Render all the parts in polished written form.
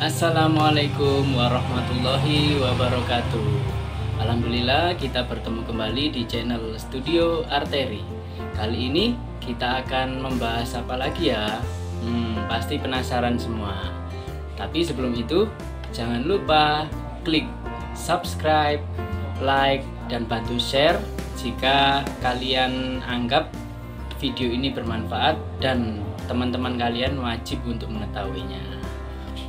Assalamualaikum warahmatullahi wabarakatuh. Alhamdulillah kita bertemu kembali di channel Studio Arteri. Kali ini kita akan membahas apa lagi ya? Pasti penasaran semua. Tapi sebelum itu jangan lupa klik subscribe, like, dan bantu share jika kalian anggap video ini bermanfaat dan teman-teman kalian wajib untuk mengetahuinya.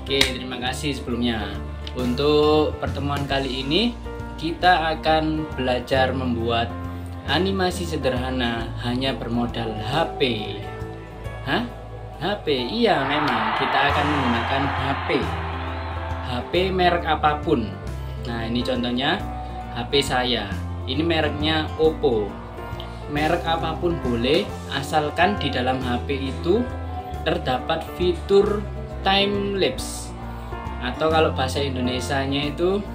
Oke, terima kasih sebelumnya. Untuk pertemuan kali ini kita akan belajar membuat animasi sederhana hanya bermodal HP. Hah? HP? Iya, memang kita akan menggunakan HP merek apapun. Nah, ini contohnya HP saya. Ini mereknya Oppo. Merek apapun boleh, asalkan di dalam HP itu terdapat fitur time lapse, atau kalau bahasa Indonesianya itu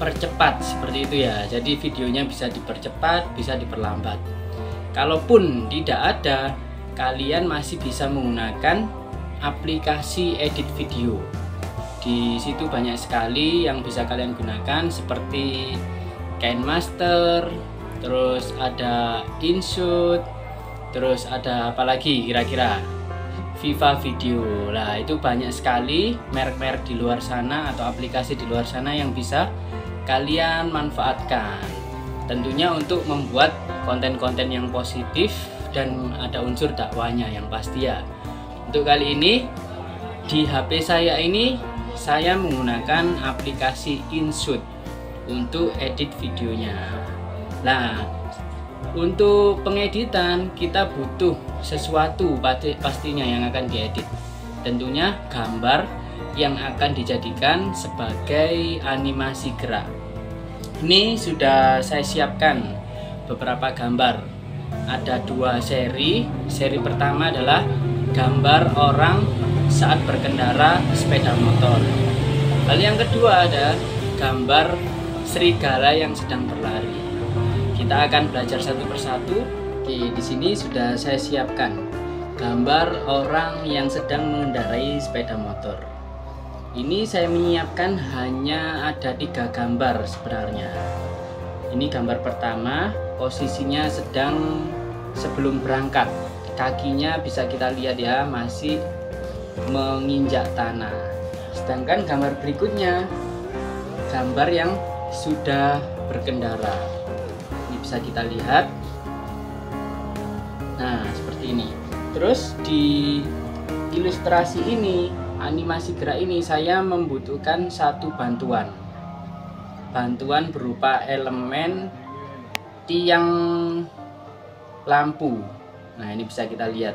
percepat, seperti itu ya. Jadi videonya bisa dipercepat, bisa diperlambat. Kalaupun tidak ada, kalian masih bisa menggunakan aplikasi edit video. Di situ banyak sekali yang bisa kalian gunakan, seperti KineMaster, terus ada InShot, terus ada apa lagi kira-kira? Viva Video. Lah, itu banyak sekali merek-merek di luar sana atau aplikasi di luar sana yang bisa kalian manfaatkan. Tentunya untuk membuat konten-konten yang positif dan ada unsur dakwahnya yang pasti ya. Untuk kali ini di HP saya ini saya menggunakan aplikasi InShot untuk edit videonya. Nah, untuk pengeditan kita butuh sesuatu pastinya yang akan diedit. Tentunya gambar yang akan dijadikan sebagai animasi gerak. Ini sudah saya siapkan beberapa gambar. Ada dua seri. Seri pertama adalah gambar orang saat berkendara sepeda motor. Lalu yang kedua ada gambar serigala yang sedang berlari. Kita akan belajar satu persatu. Oke, di sini sudah saya siapkan gambar orang yang sedang mengendarai sepeda motor. Ini saya menyiapkan hanya ada 3 gambar sebenarnya. Ini gambar pertama, posisinya sedang sebelum berangkat. Kakinya bisa kita lihat ya, masih menginjak tanah. Sedangkan gambar berikutnya, gambar yang sudah berkendara. Bisa kita lihat. Nah, seperti ini. Terus di ilustrasi ini, animasi gerak ini, saya membutuhkan satu bantuan berupa elemen tiang lampu. Nah, ini bisa kita lihat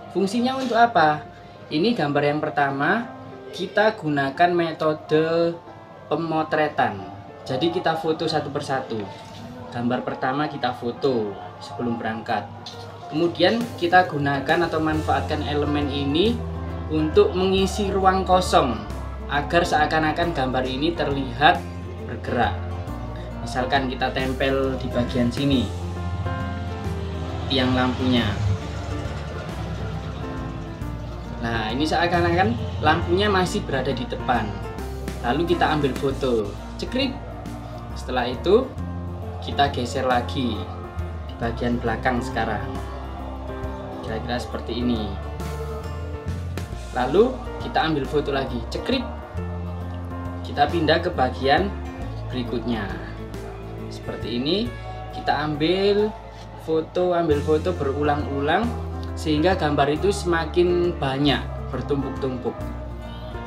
fungsinya untuk apa. Ini gambar yang pertama, kita gunakan metode pemotretan. Jadi kita foto satu persatu. Gambar pertama kita foto sebelum berangkat. Kemudian kita gunakan atau manfaatkan elemen ini untuk mengisi ruang kosong agar seakan-akan gambar ini terlihat bergerak. Misalkan kita tempel di bagian sini tiang lampunya. Nah, ini seakan-akan lampunya masih berada di depan. Lalu kita ambil foto. Cekrip. Setelah itu kita geser lagi di bagian belakang sekarang, kira-kira seperti ini. Lalu kita ambil foto lagi, cekrip. Kita pindah ke bagian berikutnya seperti ini. Kita ambil foto berulang-ulang sehingga gambar itu semakin banyak, bertumpuk-tumpuk.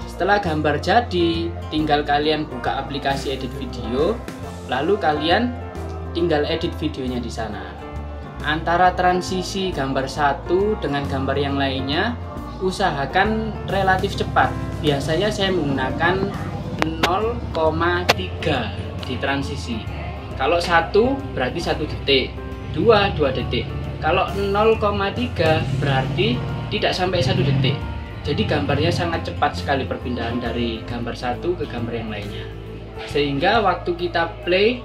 Setelah gambar jadi, tinggal kalian buka aplikasi edit video, lalu kalian tinggal edit videonya di sana. Antara transisi gambar satu dengan gambar yang lainnya usahakan relatif cepat. Biasanya saya menggunakan 0,3 di transisi. Kalau 1 berarti 1 detik, 2 detik. Kalau 0,3 berarti tidak sampai 1 detik. Jadi gambarnya sangat cepat sekali perpindahan dari gambar satu ke gambar yang lainnya. Sehingga waktu kita play,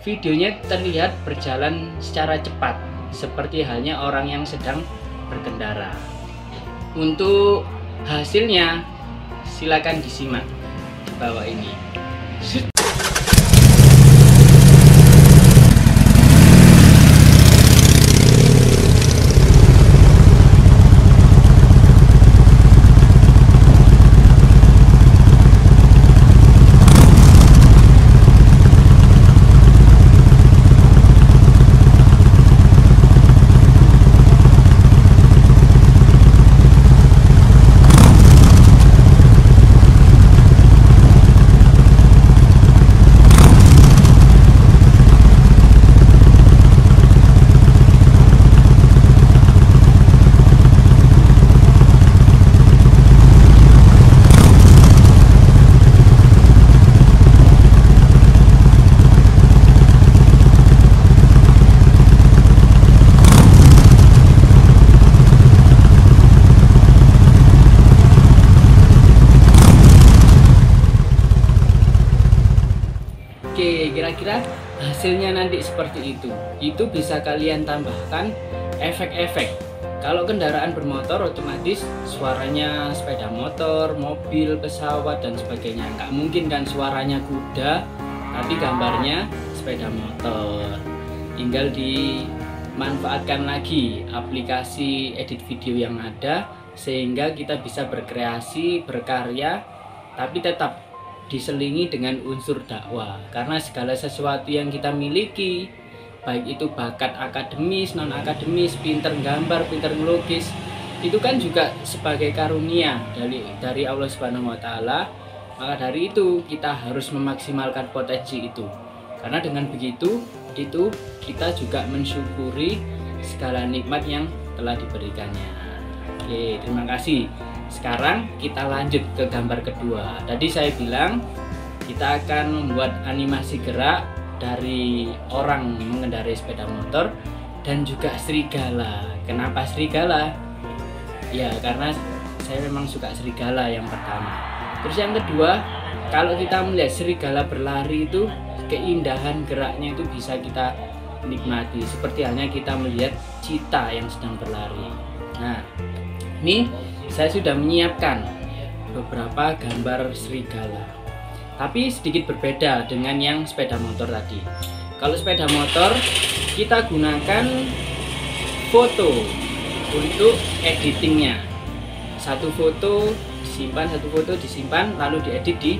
videonya terlihat berjalan secara cepat, seperti halnya orang yang sedang berkendara. Untuk hasilnya silakan disimak di bawah ini. Oke, kira-kira hasilnya nanti seperti itu. Itu bisa kalian tambahkan efek-efek. Kalau kendaraan bermotor otomatis suaranya sepeda motor, mobil, pesawat dan sebagainya. Nggak mungkin kan suaranya kuda, tapi gambarnya sepeda motor. Tinggal dimanfaatkan lagi aplikasi edit video yang ada sehingga kita bisa berkreasi, berkarya, tapi tetap diselingi dengan unsur dakwah, karena segala sesuatu yang kita miliki, baik itu bakat akademis, non akademis, pinter gambar, pinter ngelukis, itu kan juga sebagai karunia dari Allah Subhanahu wa Ta'ala. Maka dari itu kita harus memaksimalkan potensi itu, karena dengan begitu itu kita juga mensyukuri segala nikmat yang telah diberikannya. Oke, terima kasih. Sekarang kita lanjut ke gambar kedua. Tadi saya bilang kita akan membuat animasi gerak dari orang mengendarai sepeda motor dan juga serigala. Kenapa serigala? Ya karena saya memang suka serigala yang pertama. Terus yang kedua, kalau kita melihat serigala berlari itu keindahan geraknya itu bisa kita nikmati. Seperti halnya kita melihat cheetah yang sedang berlari. Nah, ini saya sudah menyiapkan beberapa gambar serigala, tapi sedikit berbeda dengan yang sepeda motor tadi. Kalau sepeda motor kita gunakan foto untuk editingnya. Satu foto disimpan lalu diedit di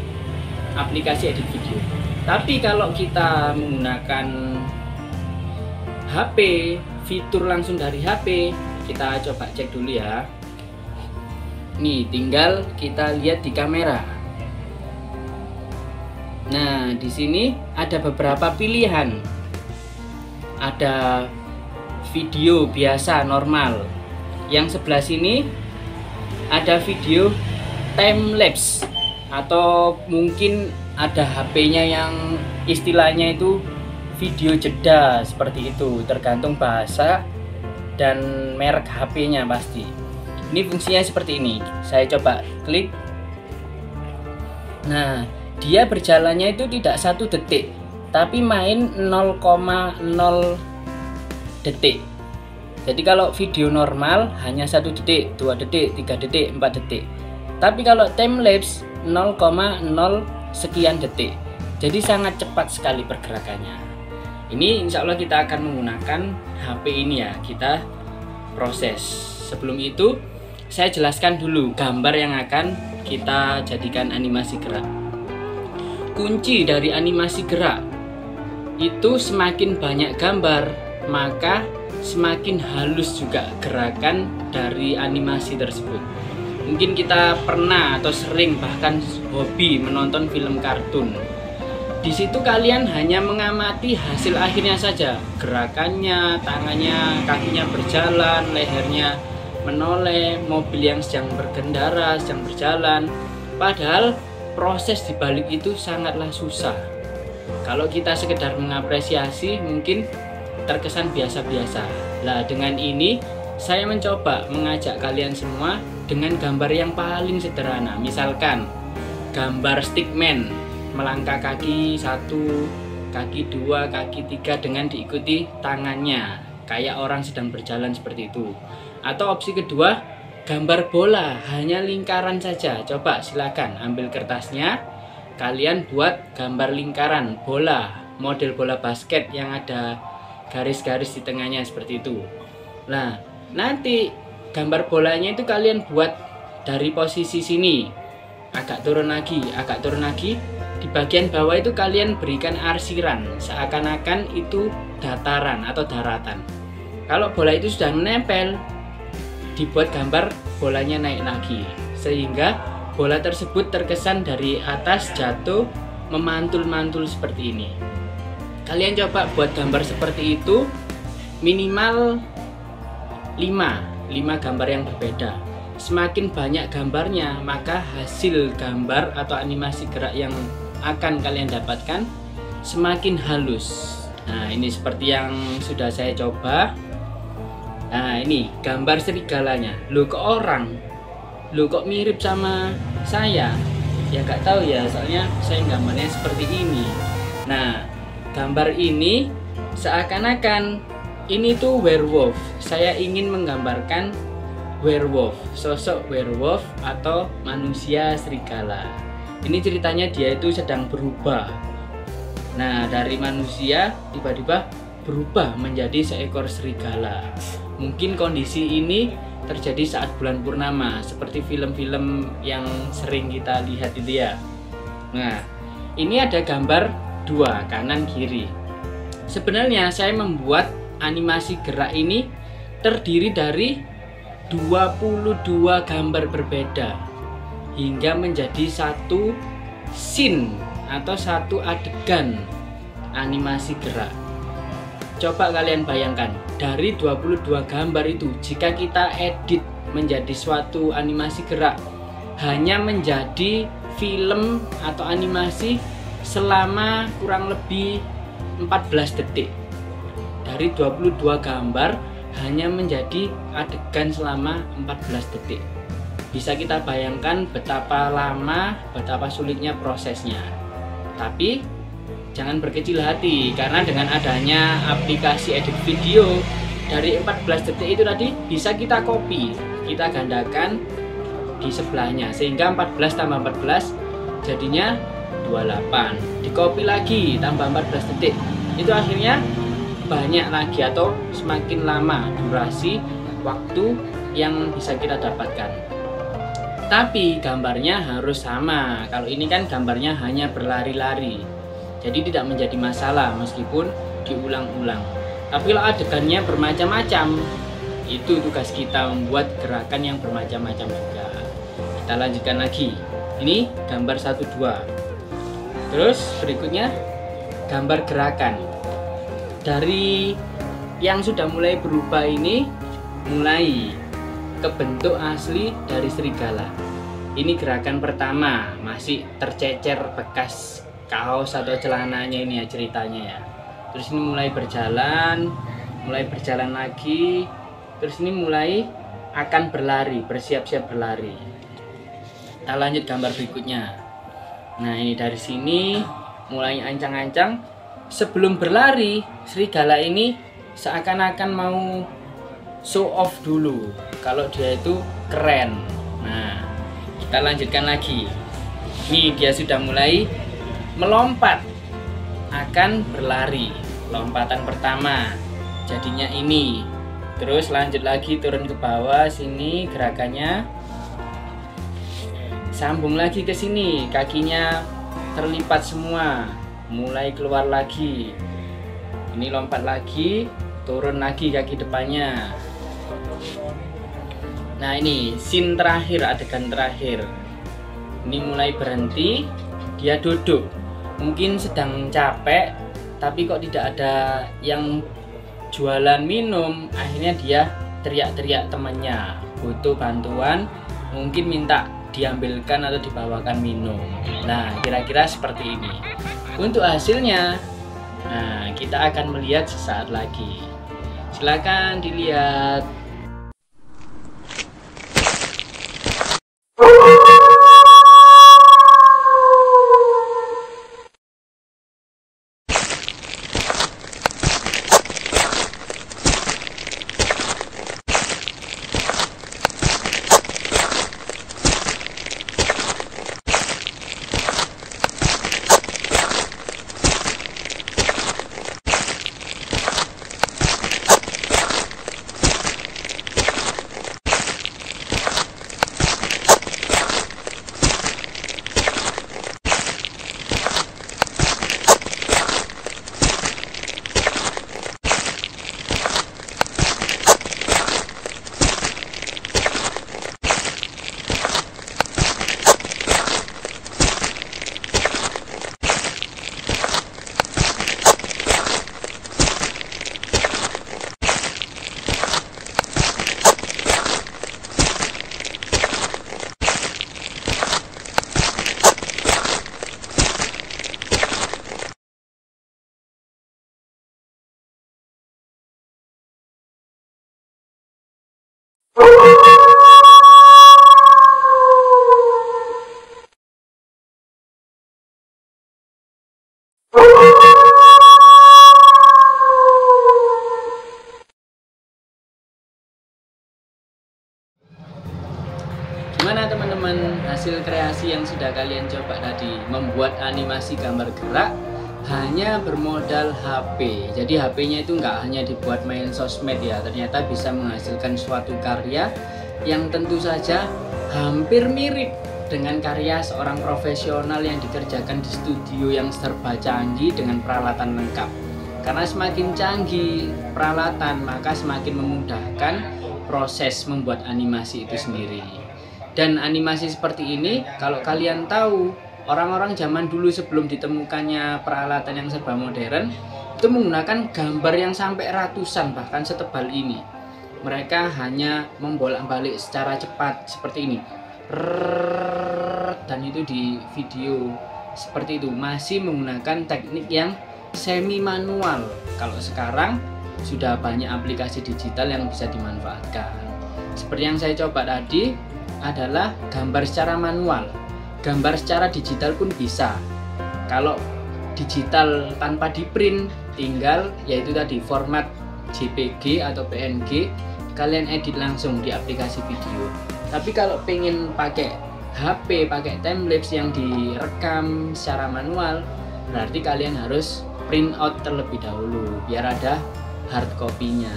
aplikasi edit video. Tapi kalau kita menggunakan HP, fitur langsung dari HP, kita coba cek dulu ya. Nih, tinggal kita lihat di kamera. Nah, di sini ada beberapa pilihan. Ada video biasa normal. Yang sebelah sini ada video time lapse, atau mungkin ada HP-nya yang istilahnya itu video jeda, seperti itu, tergantung bahasa dan merek HP-nya pasti. Ini fungsinya seperti ini. Saya coba klik. Nah, dia berjalannya itu tidak 1 detik, tapi main 0,0 detik. Jadi kalau video normal hanya 1 detik, 2 detik, 3 detik, 4 detik. Tapi kalau time lapse 0,0 sekian detik. Jadi sangat cepat sekali pergerakannya. Ini insya Allah kita akan menggunakan HP ini ya, kita proses. Sebelum itu saya jelaskan dulu gambar yang akan kita jadikan animasi gerak. Kunci dari animasi gerak itu semakin banyak gambar, maka semakin halus juga gerakan dari animasi tersebut. Mungkin kita pernah atau sering bahkan hobi menonton film kartun. Di situ kalian hanya mengamati hasil akhirnya saja, gerakannya, tangannya, kakinya berjalan, lehernya menoleh, mobil yang sedang berkendara, sedang berjalan. Padahal proses dibalik itu sangatlah susah. Kalau kita sekedar mengapresiasi mungkin terkesan biasa-biasa. Nah, dengan ini saya mencoba mengajak kalian semua dengan gambar yang paling sederhana. Misalkan gambar stickman, melangkah kaki 1, kaki 2, kaki 3 dengan diikuti tangannya, kayak orang sedang berjalan seperti itu. Atau opsi kedua, gambar bola hanya lingkaran saja. Coba silakan ambil kertasnya, kalian buat gambar lingkaran bola, model bola basket yang ada garis-garis di tengahnya seperti itu. Nah, nanti gambar bolanya itu kalian buat dari posisi sini, agak turun lagi, agak turun lagi. Di bagian bawah itu kalian berikan arsiran, seakan-akan itu dataran atau daratan. Kalau bola itu sudah menempel, dibuat gambar bolanya naik lagi, sehingga bola tersebut terkesan dari atas jatuh memantul-mantul seperti ini. Kalian coba buat gambar seperti itu minimal 5 gambar yang berbeda. Semakin banyak gambarnya, maka hasil gambar atau animasi gerak yang akan kalian dapatkan semakin halus. Nah, ini seperti yang sudah saya coba. Nah, ini gambar serigalanya. Loh, kok orang? Loh, kok mirip sama saya? Ya gak tahu ya, soalnya saya gambarnya seperti ini. Nah, gambar ini seakan-akan ini tuh werewolf. Saya ingin menggambarkan werewolf, sosok werewolf atau manusia serigala. Ini ceritanya dia itu sedang berubah. Nah, dari manusia tiba-tiba berubah menjadi seekor serigala. Mungkin kondisi ini terjadi saat bulan purnama, seperti film-film yang sering kita lihat itu ya. Nah, ini ada gambar 2 kanan kiri. Sebenarnya saya membuat animasi gerak ini terdiri dari 22 gambar berbeda hingga menjadi satu scene atau satu adegan animasi gerak. Coba kalian bayangkan, dari 22 gambar itu jika kita edit menjadi suatu animasi gerak, hanya menjadi film atau animasi selama kurang lebih 14 detik. Dari 22 gambar hanya menjadi adegan selama 14 detik. Bisa kita bayangkan betapa lama, betapa sulitnya prosesnya. Tapi jangan berkecil hati, karena dengan adanya aplikasi edit video, dari 14 detik itu tadi bisa kita copy, kita gandakan di sebelahnya, sehingga 14 tambah 14 jadinya 28. Di copy lagi tambah 14 detik, itu akhirnya banyak lagi atau semakin lama durasi waktu yang bisa kita dapatkan. Tapi gambarnya harus sama. Kalau ini kan gambarnya hanya berlari-lari, jadi tidak menjadi masalah meskipun diulang-ulang. Tapi kalau adegannya bermacam-macam, itu tugas kita membuat gerakan yang bermacam-macam juga. Kita lanjutkan lagi. Ini gambar 1, 2. Terus berikutnya gambar gerakan. Dari yang sudah mulai berubah ini mulai ke bentuk asli dari serigala. Ini gerakan pertama, masih tercecer bekas kaos atau celananya ini ya ceritanya ya. Terus ini mulai berjalan lagi. Terus ini mulai akan berlari, bersiap-siap berlari. Kita lanjut gambar berikutnya. Nah, ini dari sini mulai ancang-ancang. Sebelum berlari, serigala ini seakan-akan mau show off dulu kalau dia itu keren. Nah, kita lanjutkan lagi. Ini dia sudah mulai melompat, akan berlari. Lompatan pertama jadinya ini. Terus lanjut lagi turun ke bawah sini gerakannya. Sambung lagi ke sini, kakinya terlipat semua. Mulai keluar lagi. Ini lompat lagi, turun lagi kaki depannya. Nah, ini scene terakhir, adegan terakhir. Ini mulai berhenti, dia duduk. Mungkin sedang capek, tapi kok tidak ada yang jualan minum. Akhirnya dia teriak-teriak temannya, butuh bantuan, mungkin minta diambilkan atau dibawakan minum. Nah, kira-kira seperti ini. Untuk hasilnya, nah, kita akan melihat sesaat lagi. Silakan dilihat. Gimana teman-teman hasil kreasi yang sudah kalian coba tadi? Membuat animasi gambar gerak hanya bermodal HP. Jadi HP-nya itu nggak hanya dibuat main sosmed ya, ternyata bisa menghasilkan suatu karya yang tentu saja hampir mirip dengan karya seorang profesional yang dikerjakan di studio yang serba canggih dengan peralatan lengkap. Karena semakin canggih peralatan, maka semakin memudahkan proses membuat animasi itu sendiri. Dan animasi seperti ini, kalau kalian tahu, orang-orang zaman dulu sebelum ditemukannya peralatan yang serba modern itu menggunakan gambar yang sampai ratusan, bahkan setebal ini. Mereka hanya membolak-balik secara cepat seperti ini, dan itu di video seperti itu, masih menggunakan teknik yang semi manual. Kalau sekarang sudah banyak aplikasi digital yang bisa dimanfaatkan. Seperti yang saya coba tadi adalah gambar secara manual. Gambar secara digital pun bisa. Kalau digital tanpa di print, tinggal yaitu tadi format JPG atau PNG, kalian edit langsung di aplikasi video. Tapi kalau pengen pakai HP, pakai timelapse yang direkam secara manual, berarti kalian harus print out terlebih dahulu biar ada hard copy-nya.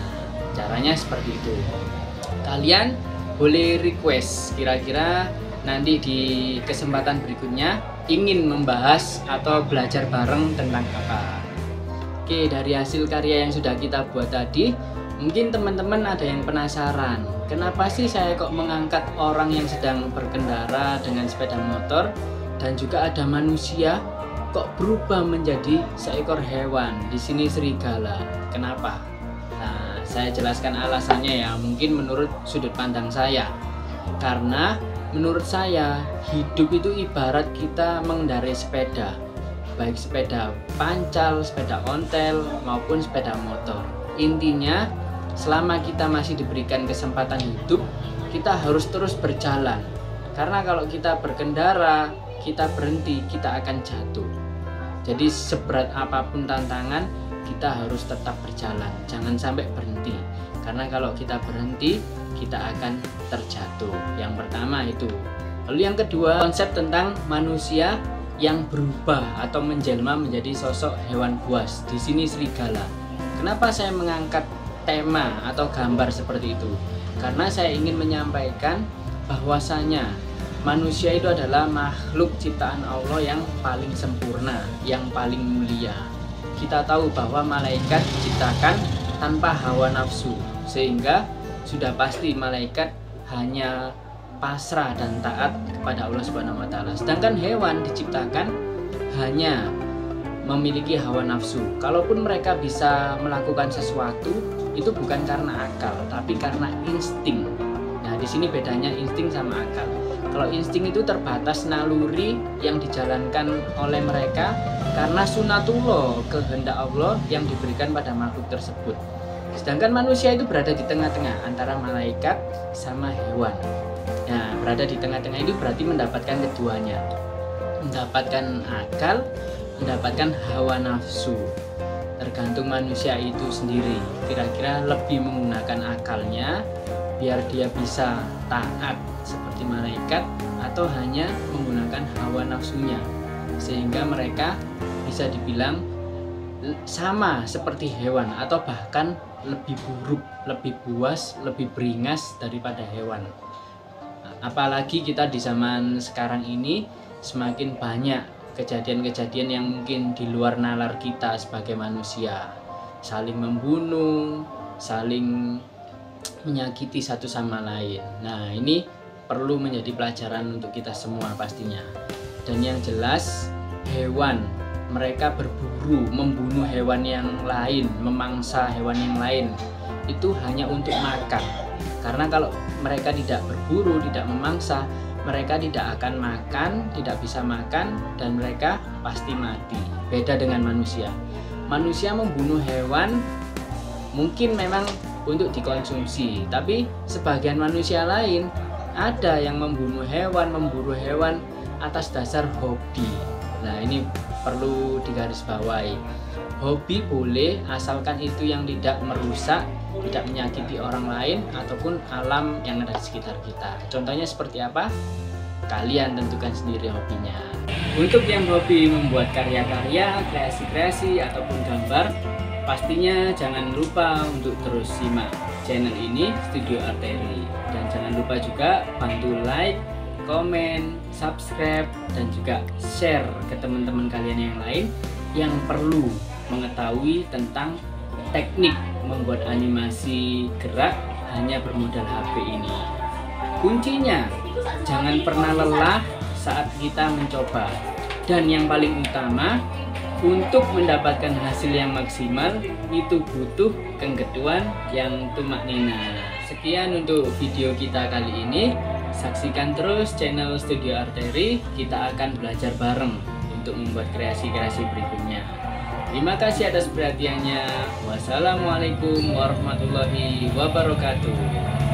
Caranya seperti itu. Kalian boleh request kira-kira nanti di kesempatan berikutnya ingin membahas atau belajar bareng tentang apa. Oke, dari hasil karya yang sudah kita buat tadi, mungkin teman-teman ada yang penasaran, kenapa sih saya kok mengangkat orang yang sedang berkendara dengan sepeda motor dan juga ada manusia kok berubah menjadi seekor hewan, di sini serigala. Kenapa? Nah, saya jelaskan alasannya ya, mungkin menurut sudut pandang saya. Karena menurut saya, hidup itu ibarat kita mengendarai sepeda, baik sepeda pancal, sepeda ontel, maupun sepeda motor. Intinya, selama kita masih diberikan kesempatan hidup, kita harus terus berjalan. Karena kalau kita berkendara, kita berhenti, kita akan jatuh. Jadi seberat apapun tantangan, kita harus tetap berjalan, jangan sampai berhenti. Karena kalau kita berhenti, kita akan terjatuh. Yang pertama itu. Lalu yang kedua, konsep tentang manusia yang berubah atau menjelma menjadi sosok hewan buas. Di sini serigala. Kenapa saya mengangkat tema atau gambar seperti itu? Karena saya ingin menyampaikan bahwasanya manusia itu adalah makhluk ciptaan Allah yang paling sempurna, yang paling mulia. Kita tahu bahwa malaikat diciptakan tanpa hawa nafsu, sehingga sudah pasti malaikat hanya pasrah dan taat kepada Allah Subhanahu wa taala. Sedangkan hewan diciptakan hanya memiliki hawa nafsu. Kalaupun mereka bisa melakukan sesuatu, itu bukan karena akal, tapi karena insting. Nah, di sini bedanya insting sama akal. Kalau insting itu terbatas naluri yang dijalankan oleh mereka karena sunatullah, kehendak Allah yang diberikan pada makhluk tersebut. Sedangkan manusia itu berada di tengah-tengah antara malaikat sama hewan. Nah, berada di tengah-tengah itu berarti mendapatkan keduanya. Mendapatkan akal, mendapatkan hawa nafsu. Tergantung manusia itu sendiri. Kira-kira lebih menggunakan akalnya biar dia bisa taat seperti malaikat, atau hanya menggunakan hawa nafsunya sehingga mereka bisa dibilang sama seperti hewan atau bahkan lebih buruk, lebih buas, lebih beringas daripada hewan. Apalagi kita di zaman sekarang ini semakin banyak kejadian-kejadian yang mungkin di luar nalar kita sebagai manusia, saling membunuh, saling menyakiti satu sama lain. Nah, ini perlu menjadi pelajaran untuk kita semua pastinya. Dan yang jelas, hewan, mereka berburu, membunuh hewan yang lain, memangsa hewan yang lain, itu hanya untuk makan. Karena kalau mereka tidak berburu, tidak memangsa, mereka tidak akan makan, tidak bisa makan, dan mereka pasti mati. Beda dengan manusia. Manusia membunuh hewan mungkin memang untuk dikonsumsi, tapi sebagian manusia lain ada yang membunuh hewan, memburu hewan atas dasar hobi. Nah, ini perlu digarisbawahi. Hobi boleh asalkan itu yang tidak merusak tidak menyakiti orang lain ataupun alam yang ada di sekitar kita. Contohnya seperti apa? Kalian tentukan sendiri hobinya. Untuk yang hobi membuat karya-karya, kreasi-kreasi ataupun gambar, pastinya jangan lupa untuk terus simak channel ini, Studio Arteri. Dan jangan lupa juga bantu like, komen, subscribe, dan juga share ke teman-teman kalian yang lain yang perlu mengetahui tentang teknik membuat animasi gerak hanya bermodal HP ini. Kuncinya, jangan pernah lelah saat kita mencoba. Dan yang paling utama, untuk mendapatkan hasil yang maksimal itu butuh kenggeduan yang tumak nina. Sekian untuk video kita kali ini. Saksikan terus channel Studio Arteri. Kita akan belajar bareng untuk membuat kreasi-kreasi berikutnya. Terima kasih atas perhatiannya. Wassalamualaikum warahmatullahi wabarakatuh.